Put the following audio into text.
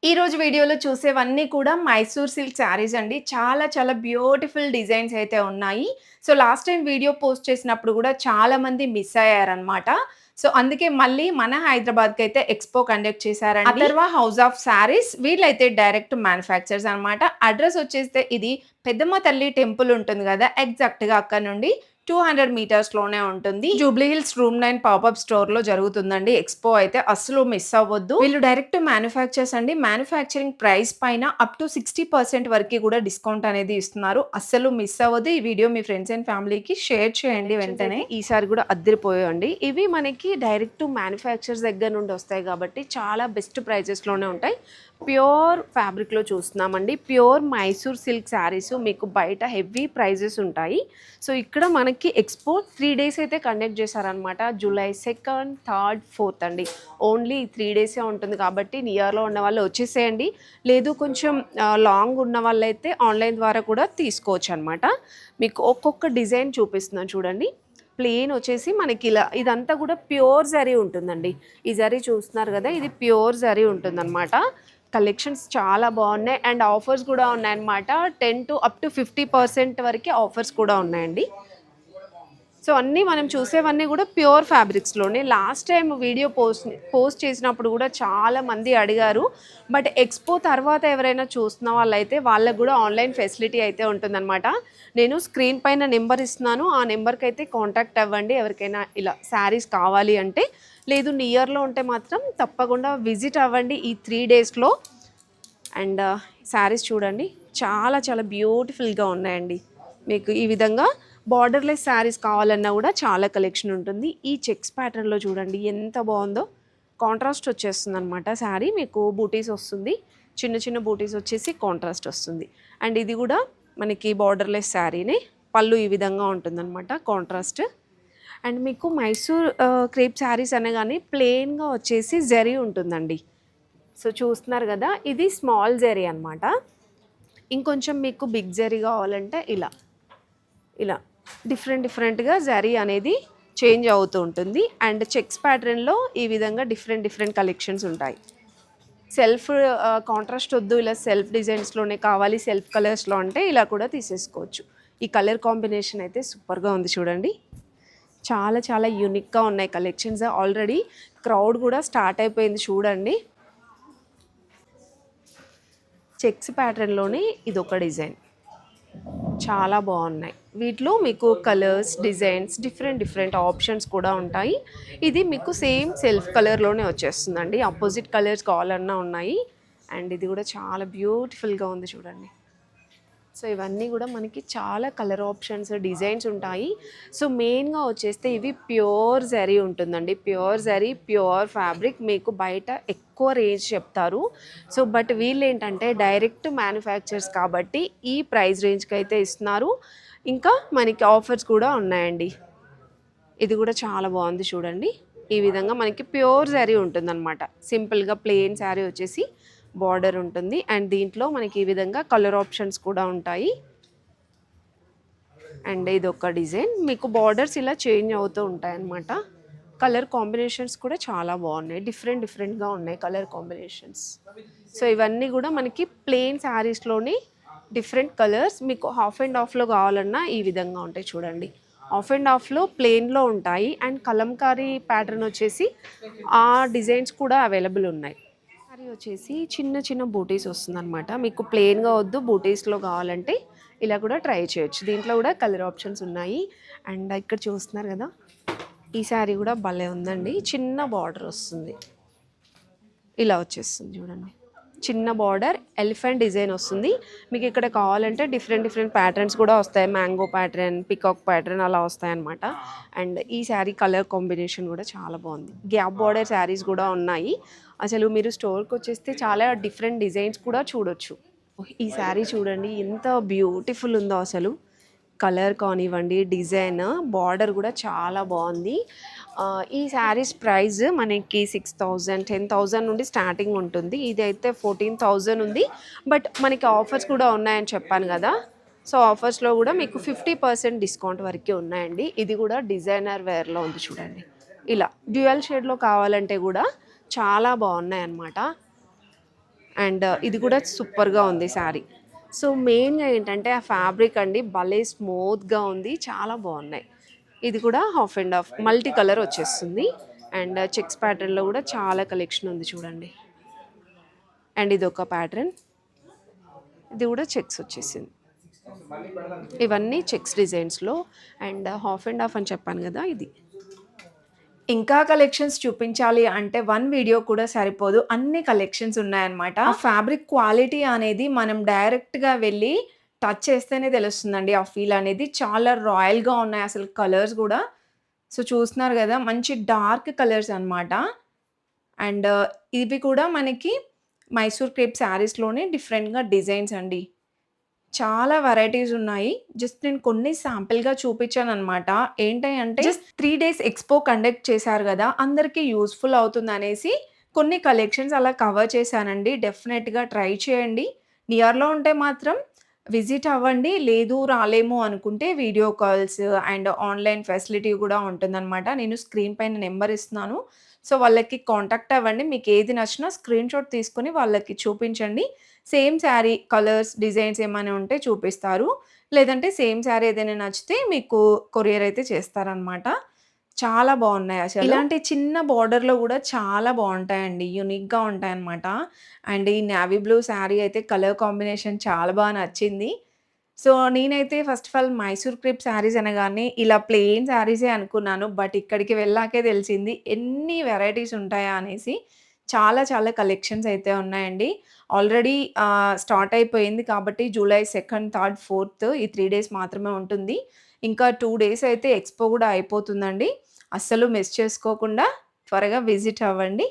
ఈ రోజు వీడియోలో చూసేవన్నీ కూడా మైసూర్ సిల్క్ శారీస్ అండి. చాలా చాలా బ్యూటిఫుల్ డిజైన్స్ అయితే ఉన్నాయి. So, last time video post చేసినప్పుడు గూడా చాలామంది మిస్ అయ్యారనమాట. సో, అందుకే మళ్ళీ మన హైదరాబాద్‌కైతే ఎక్స్‌పో కండక్ట్ చేశారండి. అథర్వ హౌస్ ఆఫ్ శారీస్ వీళ్ళైతే డైరెక్ట్ మ్యానుఫ్యాక్చరర్స్ అనమాట. అడ్రెస్ వచ్చేస్తే ఇది పెద్దమ్మ తల్లి టెంపుల్ ఉంటుంది గదా! ఎగ్జాక్ట్‌గా అక్కడ నుండి 200 మీటర్స్‌లోనే ఉంటుంది. జూబ్లీ హిల్స్ రూమ్ 9 పాపప్ స్టోర్‌లో జరుగుతుందండి ఎక్స్‌పో అయితే. అస్సలు మిస్ అవ్వద్దు. వీళ్ళు డైరెక్ట్ మ్యానుఫ్యాక్చర్స్ అండి. మ్యానుఫ్యాక్చరింగ్ ప్రైస్ పైన అప్ టు 60% వరకి కూడా డిస్కౌంట్ అనేది ఇస్తున్నారు. అస్సలు మిస్ అవ్వద్దు. ఈ వీడియో మీ ఫ్రెండ్స్ అండ్ ఫ్యామిలీకి షేర్ చేయండి వెంటనే. ఈసారి కూడా అద్దరిపోయాయండి. ఇవి మనకి డైరెక్ట్ మ్యానుఫ్యాక్చర్స్ దగ్గర నుండి వస్తాయి కాబట్టి చాలా బెస్ట్ ప్రైజెస్‌లోనే ఉంటాయి. ప్యూర్ ఫ్యాబ్రిక్‌లో చూస్తున్నామండి. ప్యూర్ మైసూర్ సిల్క్ శారీస్ మీకు బయట హెవీ ప్రైజెస్ ఉంటాయి. సో, ఇక్కడ మనకి ఎక్స్‌పో 3 డేస్ అయితే కండక్ట్ చేశారనమాట. జూలై 2nd, 3rd, 4th అండి. ఓన్లీ 3 డేసే ఉంటుంది కాబట్టి నియర్‌లో ఉన్న వాళ్ళు వచ్చేసేయండి. లేదు కొంచెం లాంగ్ ఉన్న వాళ్ళైతే ఆన్లైన్ ద్వారా కూడా తీసుకోవచ్చు అనమాట. మీకు ఒక్కొక్క డిజైన్ చూపిస్తున్నాను చూడండి. ప్లెయిన్ వచ్చేసి మనకి ఇలా ఇదంతా కూడా ప్యూర్ జరీ ఉంటుందండి. ఈ జరీ చూస్తున్నారు కదా, ఇది ప్యూర్ జరీ ఉంటుందన్నమాట. కలెక్షన్స్ చాలా బాగున్నాయి అండ్ ఆఫర్స్ కూడా ఉన్నాయన్నమాట. 10 to up to 50% వరకు ఆఫర్స్ కూడా ఉన్నాయండి. సో, అన్నీ మనం చూసేవన్నీ కూడా ప్యూర్ ఫ్యాబ్రిక్స్‌లోనే. లాస్ట్ టైం వీడియో పోస్ట్ చేసినప్పుడు కూడా చాలామంది అడిగారు. బట్ ఎక్స్‌పో తర్వాత ఎవరైనా చూస్తున్న వాళ్ళైతే వాళ్ళకి కూడా ఆన్లైన్ ఫెసిలిటీ అయితే ఉంటుందన్నమాట. నేను స్క్రీన్ పైన నెంబర్ ఇస్తున్నాను. ఆ నెంబర్కి అయితే కాంటాక్ట్ అవ్వండి ఎవరికైనా ఇలా శారీస్ కావాలి అంటే. లేదు నియర్లో ఉంటే మాత్రం తప్పకుండా విజిట్ అవ్వండి ఈ 3 డేస్లో. అండ్ శారీస్ చూడండి, చాలా చాలా బ్యూటిఫుల్గా ఉన్నాయండి. మీకు ఈ విధంగా బార్డర్లెస్ శారీస్ కావాలన్నా కూడా చాలా కలెక్షన్ ఉంటుంది. ఈ చెక్స్ ప్యాటర్న్లో చూడండి ఎంత బాగుందో. కాంట్రాస్ట్ వచ్చేస్తుంది అనమాట శారీ. మీకు బూటీస్ వస్తుంది, చిన్న చిన్న బూటీస్ వచ్చేసి కాంట్రాస్ట్ వస్తుంది. అండ్ ఇది కూడా మనకి బార్డర్లెస్ శారీనే. పళ్ళు ఈ విధంగా ఉంటుందన్నమాట కాంట్రాస్ట్. అండ్ మీకు మైసూర్ క్రేప్ శారీస్ అనగానే ప్లెయిన్గా వచ్చేసి జరీ ఉంటుందండి. సో, చూస్తున్నారు కదా, ఇది స్మాల్ జరీ అనమాట. ఇంకొంచెం మీకు బిగ్ జరీ కావాలంటే ఇలా ఇలా డిఫరెంట్గా జరీ అనేది చేంజ్ అవుతూ ఉంటుంది. అండ్ చెక్స్ ప్యాటర్న్లో ఈ విధంగా డిఫరెంట్ కలెక్షన్స్ ఉంటాయి. సెల్ఫ్ కాంట్రాస్ట్ వద్దు, ఇలా సెల్ఫ్ డిజైన్స్లోనే కావాలి, సెల్ఫ్ కలర్స్లో అంటే ఇలా కూడా తీసేసుకోవచ్చు. ఈ కలర్ కాంబినేషన్ అయితే సూపర్గా ఉంది చూడండి. చాలా చాలా యూనిక్గా ఉన్నాయి కలెక్షన్స్. ఆల్రెడీ క్రౌడ్ కూడా స్టార్ట్ అయిపోయింది చూడండి. చెక్స్ ప్యాటర్న్లోనే ఇదొక డిజైన్, చాలా బాగున్నాయి. వీటిలో మీకు కలర్స్, డిజైన్స్, డిఫరెంట్ ఆప్షన్స్ కూడా ఉంటాయి. ఇది మీకు సేమ్ సెల్ఫ్ కలర్లోనే వచ్చేస్తుందండి. ఆపోజిట్ కలర్స్ కావాలన్నా ఉన్నాయి. అండ్ ఇది కూడా చాలా బ్యూటిఫుల్గా ఉంది చూడండి. సో, ఇవన్నీ కూడా మనకి చాలా కలర్ ఆప్షన్స్, డిజైన్స్ ఉంటాయి. సో, మెయిన్గా వచ్చేస్తే ఇవి ప్యూర్ జరీ ఉంటుందండి. Pure zari, pure fabric. మీకు బయట ఎక్కువ రేంజ్ చెప్తారు. సో, బట్ వీళ్ళు ఏంటంటే డైరెక్ట్ మ్యానుఫ్యాక్చర్స్ కాబట్టి ఈ ప్రైస్ రేంజ్కి అయితే ఇస్తున్నారు. ఇంకా మనకి ఆఫర్స్ కూడా ఉన్నాయండి. ఇది కూడా చాలా బాగుంది చూడండి. ఈ విధంగా మనకి ప్యూర్ శారీ ఉంటుందన్నమాట. సింపుల్గా ప్లెయిన్ శారీ వచ్చేసి బార్డర్ ఉంటుంది. అండ్ దీంట్లో మనకి ఈ విధంగా కలర్ ఆప్షన్స్ కూడా ఉంటాయి. అండ్ ఇది ఒక డిజైన్, మీకు బార్డర్స్ ఇలా చేంజ్ అవుతూ ఉంటాయి అన్నమాట. కలర్ కాంబినేషన్స్ కూడా చాలా బాగున్నాయి. డిఫరెంట్గా ఉన్నాయి కలర్ కాంబినేషన్స్. సో, ఇవన్నీ కూడా మనకి ప్లెయిన్ శారీస్లోని డిఫరెంట్ కలర్స్. మీకు హాఫ్ అండ్ హాఫ్లో కావాలన్నా ఈ విధంగా ఉంటాయి చూడండి. హాఫ్ అండ్ హాఫ్లో ప్లెయిన్లో ఉంటాయి. అండ్ కలంకారీ ప్యాటర్న్ వచ్చేసి ఆ డిజైన్స్ కూడా అవైలబుల్ ఉన్నాయి. శారీ వచ్చేసి చిన్న బూటీస్ వస్తుందన్నమాట. మీకు ప్లెయిన్గా వద్దు, బూటీస్లో కావాలంటే ఇలా కూడా ట్రై చేయొచ్చు. దీంట్లో కూడా కలర్ ఆప్షన్స్ ఉన్నాయి. అండ్ ఇక్కడ చూస్తున్నారు కదా, ఈ శారీ కూడా భలే ఉందండి. చిన్న బార్డర్ వస్తుంది, ఇలా వచ్చేస్తుంది చూడండి. చిన్న బార్డర్, ఎలిఫెంట్ డిజైన్ వస్తుంది. మీకు ఇక్కడ కావాలంటే డిఫరెంట్ ప్యాటర్న్స్ కూడా వస్తాయి. మ్యాంగో ప్యాటర్న్, పికాక్ ప్యాటర్న్ అలా వస్తాయన్నమాట. అండ్ ఈ శారీ కలర్ కాంబినేషన్ కూడా చాలా బాగుంది. గ్యాప్ బార్డర్ శారీస్ కూడా ఉన్నాయి. అసలు మీరు స్టోర్కి వచ్చేస్తే చాలా డిఫరెంట్ డిజైన్స్ కూడా చూడొచ్చు. ఈ శారీ చూడండి ఎంత బ్యూటిఫుల్ ఉందో అసలు. కలర్ కానివ్వండి, డిజైన్, బార్డర్ కూడా చాలా బాగుంది. ఈ శారీస్ ప్రైస్ మనకి 6,000, 10,000 నుండి స్టార్టింగ్ ఉంటుంది. ఇదైతే 14,000 ఉంది. బట్ మనకి ఆఫర్స్ కూడా ఉన్నాయని చెప్పాను కదా. సో, ఆఫర్స్లో కూడా మీకు 50% డిస్కౌంట్ వరకే ఉన్నాయండి. ఇది కూడా డిజైనర్ వేర్లో ఉంది చూడండి. ఇలా డ్యూయల్ షేడ్లో కావాలంటే కూడా చాలా బాగున్నాయి అన్నమాట. అండ్ ఇది కూడా సూపర్‌గా ఉంది శారీ. సో, మెయిన్‌గా ఏంటంటే ఆ ఫ్యాబ్రిక్ అండి భలే స్మూత్‌గా ఉంది. చాలా బావున్నాయి. ఇది కూడా half and half multi colour వచ్చేస్తుంది. అండ్ చెక్స్ ప్యాటర్న్‌లో కూడా చాలా కలెక్షన్ ఉంది చూడండి. అండ్ ఇదొక ప్యాటర్న్. ఇది కూడా చెక్స్ వచ్చేసింది. ఇవన్నీ చెక్స్ డిజైన్స్‌లో అండ్ హాఫ్ అండ్ హాఫ్ అని చెప్పాను కదా! ఇది. ఇంకా కలెక్షన్స్ చూపించాలి అంటే వన్ వీడియో కూడా సరిపోదు. అన్ని కలెక్షన్స్ ఉన్నాయన్నమాట. ఆ ఫ్యాబ్రిక్ క్వాలిటీ అనేది మనం డైరెక్ట్‌గా వెళ్లి టచ్ చేస్తేనే తెలుస్తుందండి. ఆ ఫీల్ అనేది చాలా రాయల్‌గా ఉన్నాయి అసలు కలర్స్ గూడా. సో, చూస్తున్నారు గదా! మంచి డార్క్ కలర్స్ అన్నమాట. అండ్ ఇవి కూడా మనకి మైసూర్ క్రేప్ శారీస్‌లోనే డిఫరెంట్‌గా డిజైన్స్ అండి. చాలా వెరైటీస్ ఉన్నాయి. జస్ట్ నేను కొన్ని శాంపిల్‌గా చూపించాననమాట. ఏంటి అంటే జస్ట్ 3 డేస్ ఎక్స్‌పో కండక్ట్ చేశారు గదా! అందరికి యూజ్‌ఫుల్ అవుతుందనేసి కొన్ని కలెక్షన్స్ అలా కవర్ చేశానండి. డెఫినెట్‌గా ట్రై చేయండి. నియర్‌లో ఉంటే మాత్రం విజిట్ అవ్వండి. లేదు రాలేము అనుకుంటే video calls and online facility గూడా ఉంటుందనమాట. నేను స్క్రీన్ పైన నంబర్ ఇస్తున్నాను. సో, వాళ్ళకి కాంటాక్ట్ అవ్వండి. మీకేది నచ్చినా స్క్రీన్‌షాట్ తీసుకొని వాళ్ళకి చూపించండి. సేమ్ శారీ కలర్స్, డిజైన్స్ ఏమైనా ఉంటే చూపిస్తారు. లేదంటే సేమ్ శారీ ఏదైనా నచ్చితే మీకు కొరియర్ అయితే చేస్తారనమాట. చాలా బావున్నాయి అసలు. ఇలాంటి చిన్న బోర్డర్‌లో గూడా చాలా బావుంటాయండి. యూనిక్‌గా ఉంటాయన్నమాట. అండ్ ఈ నేవీ బ్లూ శారీ అయితే కలర్ కాంబినేషన్ చాలా నచ్చింది. సో, నేనైతే first of all Mysore crepe saris అనగానే ఇలా ప్లెయిన్ శారీసే అనుకున్నాను. బట్ ఇక్కడికి వెళ్ళాకే తెలిసింది ఎన్ని వెరైటీస్ ఉంటాయా అనేసి. చాలా చాలా కలెక్షన్స్ అయితే ఉన్నాయండి. ఆల్రెడీ స్టార్ట్ అయిపోయింది కాబట్టి జూలై 2, 3, 4 ఈ 3 డేస్ మాత్రమే ఉంటుంది. ఇంకా 2 డేస్ అయితే ఎక్స్‌పో గూడా అయిపోతుందండి. అస్సలు మిస్ చేసుకోకుండా త్వరగా విజిట్ అవ్వండి.